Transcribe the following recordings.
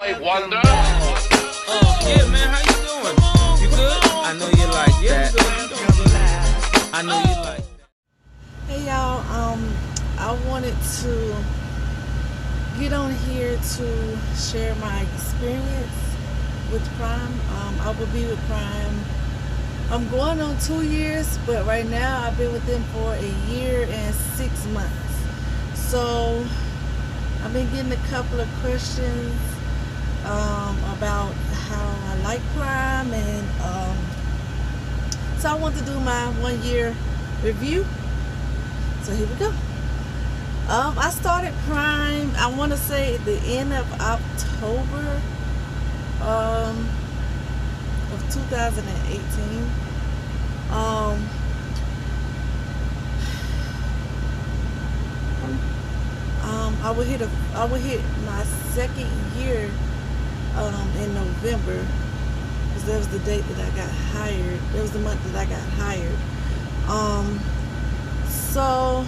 Wonder. Yeah, man, how you doing? You good? I know you like that. I know you like that. Hey y'all, I wanted to get on here to share my experience with Prime. I will be with Prime. I'm going on 2 years, but right now I've been with them for 1 year and 6 months. So I've been getting a couple of questions about how I like Prime, and so I want to do my 1 year review. So here we go. I started Prime, I want to say at the end of October of 2018. I would hit my second year in November, because that was the date that I got hired. That was the month that I got hired. So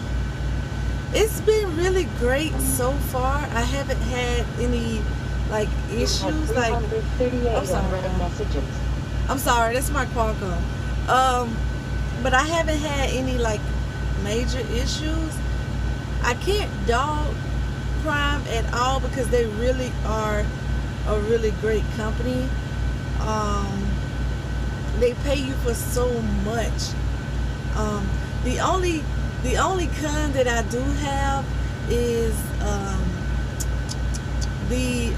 it's been really great so far. I haven't had any issues. I'm sorry, that's my Qualcomm. But I haven't had any major issues. I can't dog Prime at all because they really are a really great company. They pay you for so much. The only con that I do have is the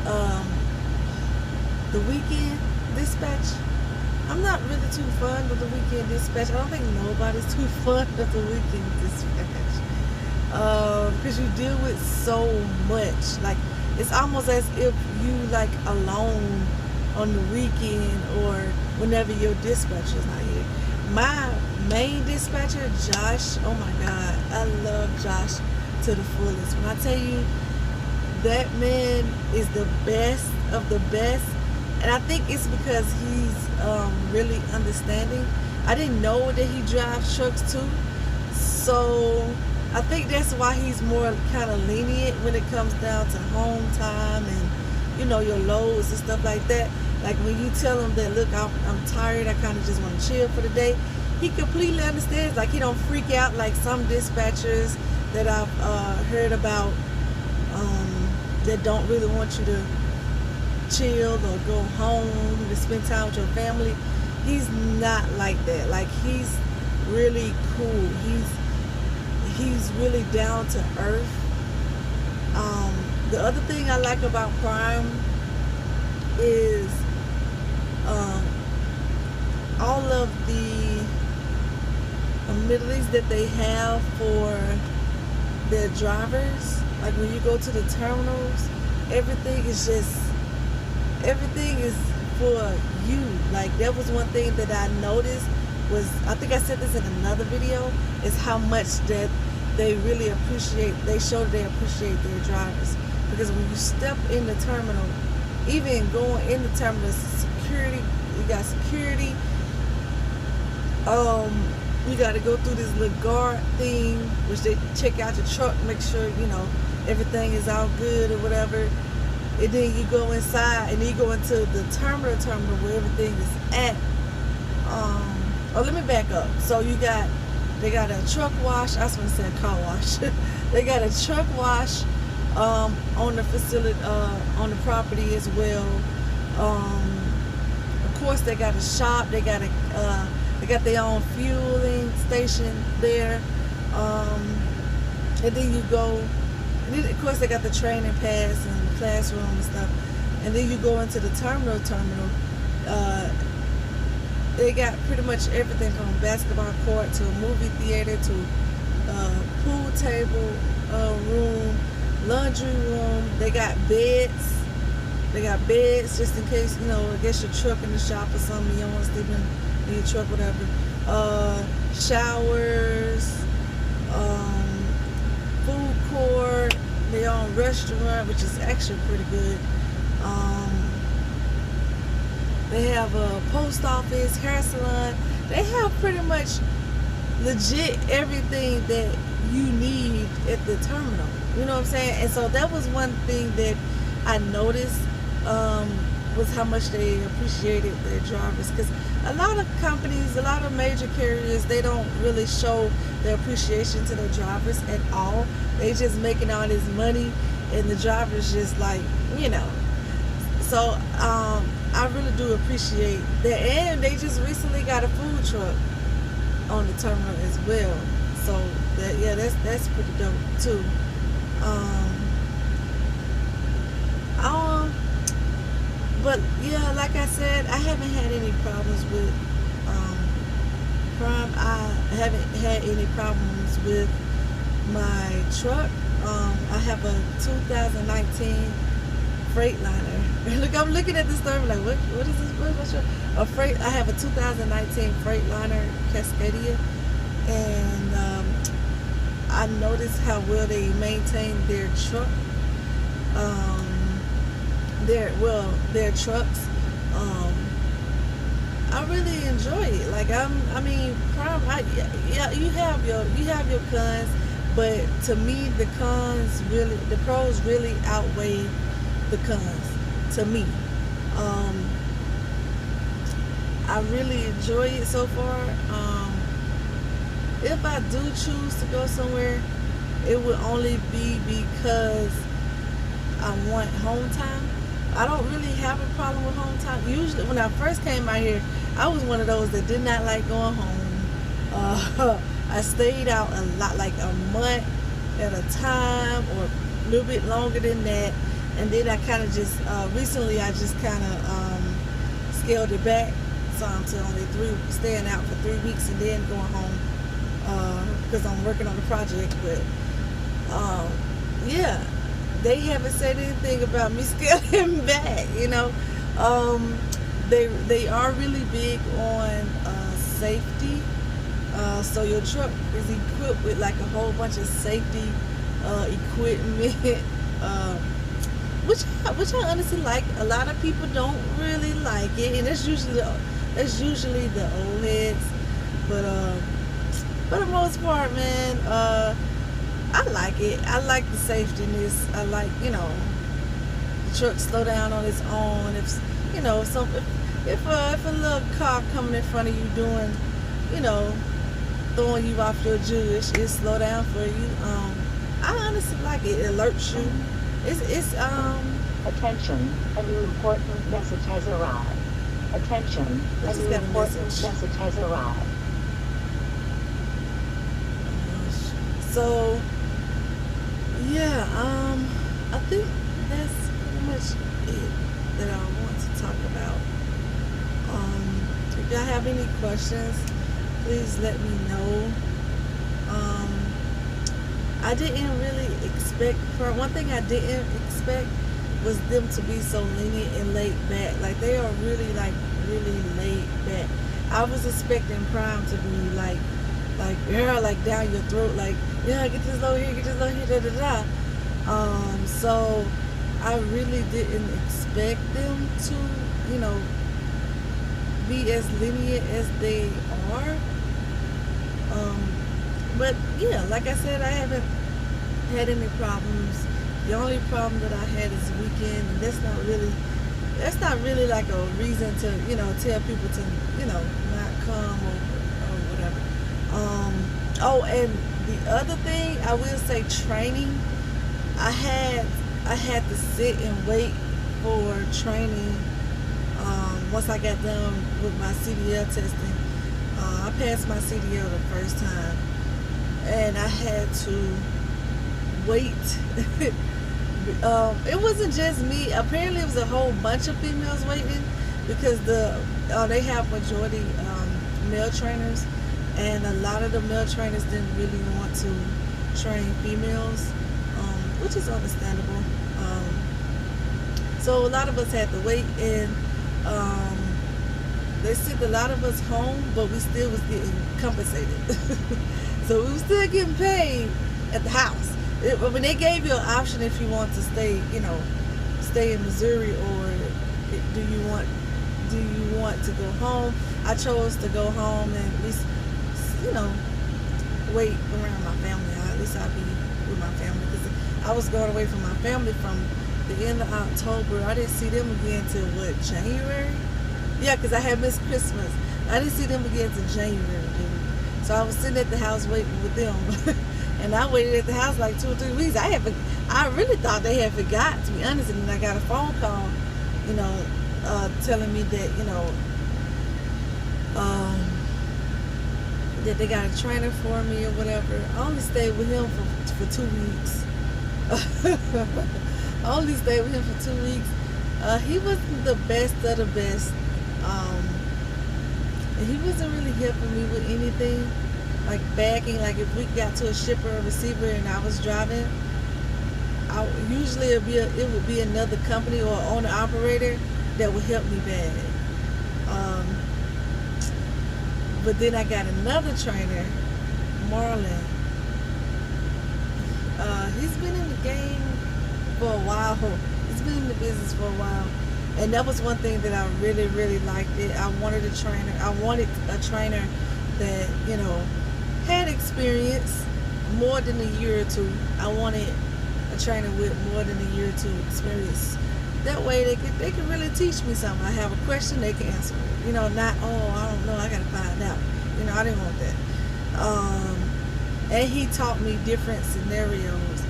weekend dispatch. I'm not really too fond of the weekend dispatch. I don't think nobody's too fond of the weekend dispatch, because you deal with so much. It's almost as if you alone on the weekend or whenever your dispatcher's not here. My main dispatcher, Josh, oh my God, I love Josh to the fullest. When I tell you that man is the best of the best, and I think it's because he's really understanding. I didn't know that he drives trucks too, so I think that's why he's more kind of lenient when it comes down to home time and your loads and stuff like that. Like when you tell him that, look, I'm tired, I kind of just want to chill for the day, he completely understands. He don't freak out like some dispatchers that I've heard about that don't really want you to chill or go home to spend time with your family. He's not like that. He's really cool. He's really down to earth. The other thing I like about Prime is all of the amenities that they have for their drivers. When you go to the terminals, everything is for you. That was one thing that I noticed was, I think I said this in another video, is how much that they really appreciate, they show they appreciate their drivers. Because when you step in the terminal, even going in the terminal, security, you got security, you got to go through this little guard thing, which they check out your truck, make sure everything is all good or whatever. And then you go inside, and then you go into the terminal where everything is at. Let me back up. So they got a truck wash. I was going to say a car wash. They got a truck wash on the facility, on the property as well. Of course, they got a shop. They got their own fueling station there. And then you go. And then, of course, they got the training pass and the classroom and stuff. And then you go into the terminal. They got pretty much everything from a basketball court to a movie theater to pool table room, laundry room. They got beds. Just in case, I guess your truck in the shop or something, you don't want to sleep in your truck, whatever. Showers, food court, their own restaurant, which is actually pretty good. They have a post office, hair salon. They have pretty much legit everything that you need at the terminal. You know what I'm saying? And so that was one thing that I noticed was how much they appreciated their drivers. Because a lot of companies, a lot of major carriers, they don't really show their appreciation to their drivers at all. They just making all this money, and the drivers just like, you know. So I really do appreciate that. And they just recently got a food truck on the terminal as well. So that, yeah, that's pretty dope too. But yeah, like I said, I haven't had any problems with Prime. I haven't had any problems with my truck. I have a 2019 Freightliner. Look, I'm looking at this term like, what is this? What's your, a freight? I have a 2019 Freightliner Cascadia, and I noticed how well they maintain their truck. Their trucks. I really enjoy it. Like I mean, Prime. Yeah, you have your cons, but to me, the pros really outweigh the cons. To me, I really enjoy it so far. If I do choose to go somewhere, it would only be because I want home time. I don't really have a problem with home time. Usually, when I first came out here, I was one of those that did not like going home. I stayed out a lot, like a month at a time, or a little bit longer than that. And then I kind of just, recently I just kind of scaled it back. So I'm to only staying out for 3 weeks and then going home because I'm working on the project. But yeah. They haven't said anything about me scaling back, you know. They are really big on safety. So your truck is equipped with like a whole bunch of safety equipment, which I honestly like. A lot of people don't really like it, and that's usually the old heads. But for the most part, man, I like it. I like the safetyness. I like, you know, the truck slow down on its own. If you know, if a little car coming in front of you doing, you know, throwing you off your juice, it slow down for you. I honestly like it. It alerts you. It's Attention, a new important message has arrived. Attention, a new important message has arrived. So yeah, I think that's pretty much it that I want to talk about. If y'all have any questions, please let me know. I didn't really expect, one thing I didn't expect was them to be so lenient and laid back. Like, they are really laid back. I was expecting Prime to be like yeah, like down your throat, like, yeah, get this low here, get this low here, da da da. So I really didn't expect them to, you know, be as lenient as they are. But yeah, like I said, I haven't had any problems. The only problem that I had is the weekend, and that's not really like a reason to, you know, tell people to, you know, not come or whatever. Oh, and the other thing, I will say, training. I had to sit and wait for training. Once I got done with my CDL testing, I passed my CDL the first time, and I had to wait. It wasn't just me. Apparently, it was a whole bunch of females waiting because they have majority male trainers. And a lot of the male trainers didn't really want to train females, which is understandable. So a lot of us had to wait, and they sent a lot of us home, but we still was getting compensated. So we were still getting paid at the house. When they gave you an option if you want to stay, you know, stay in Missouri, or do you want to go home? I chose to go home and at least, you know, wait around my family. At least I'll be with my family, because I was going away from my family from the the end of October. I didn't see them again till what, January? Yeah, because I had missed Christmas. I didn't see them again till January, dude. So I was sitting at the house waiting with them. And I waited at the house like 2 or 3 weeks. I really thought they had forgot, to be honest. And then I got a phone call, you know, telling me that, you know, that they got a trainer for me or whatever. I only stayed with him for 2 weeks. I only stayed with him for 2 weeks. He wasn't the best of the best. And he wasn't really helping me with anything, like bagging. Like if we got to a shipper or receiver and I was driving, usually it would be another company or owner operator that would help me bag. But then I got another trainer, Marlon. He's been in the game for a while. He's been in the business for a while. And that was one thing that I really, really liked it. I wanted a trainer that, you know, had experience more than a year or two. I wanted a trainer with more than a year or two experience. That way they could really teach me something. I have a question, they can answer it. You know, not, oh, I don't know, I gotta find out. You know, I didn't want that. And he taught me different scenarios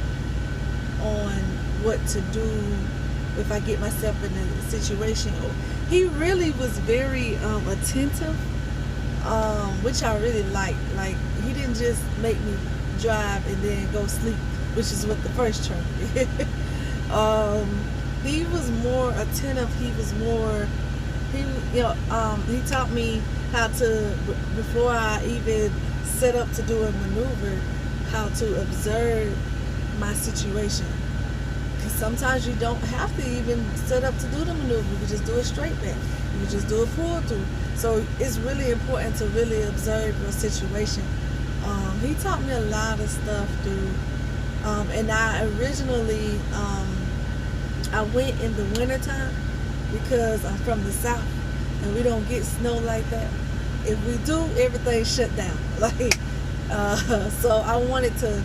on what to do if I get myself in a situation. He really was very attentive, which I really liked. Like, he didn't just make me drive and then go sleep, which is what the first trainer did. He was more attentive. He taught me how to, before I even set up to do a maneuver, how to observe my situation. Because sometimes you don't have to even set up to do the maneuver. You can just do a straight back. You can just do a pull through. So it's really important to really observe your situation. He taught me a lot of stuff, dude. And I originally, I went in the wintertime because I'm from the South and we don't get snow like that. If we do, everything's shut down. Like, so I wanted to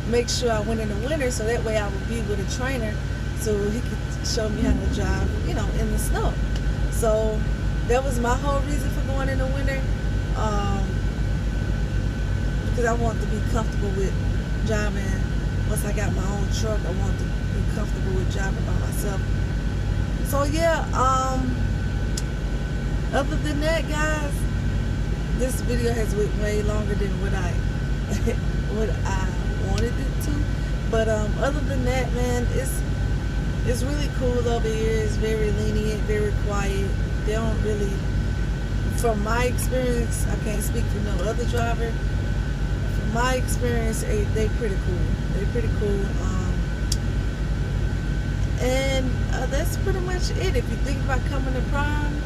make sure I went in the winter so that way I would be with a trainer so he could show me how to drive, you know, in the snow. So that was my whole reason for going in the winter, because I wanted to be comfortable with driving. Once I got my own truck, I wanted to be comfortable with driving by myself. So yeah, other than that, guys, this video has went way longer than what I wanted it to. But other than that, man, it's really cool over here. It's very lenient, very quiet. They don't really, from my experience, I can't speak for no other driver. From my experience, they pretty cool. They're pretty cool. And that's pretty much it. If you think about coming to Prime,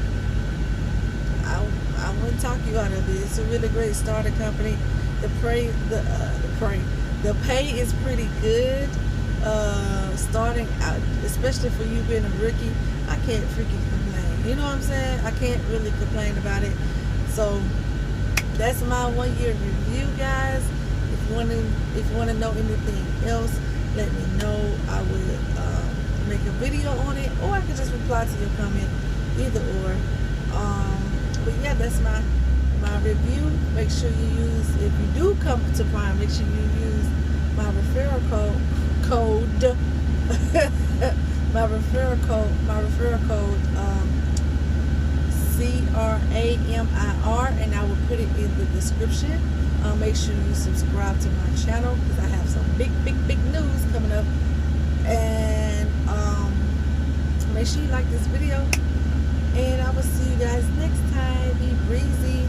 I wouldn't talk you out of it. It's a really great starter company. The pay is pretty good. Starting out, especially for you being a rookie, I can't freaking complain. You know what I'm saying? I can't really complain about it. So that's my 1 year review, guys. If you want to know anything else, let me know. I would make a video on it, or I could just reply to your comment. Either or. But yeah, that's my review. Make sure you use, if you do come to Prime, make sure you use my referral code my referral code CRAMIR, and I will put it in the description. Make sure you subscribe to my channel because I have some big news coming up. And make sure you like this video, and I will see you guys next time. Be breezy.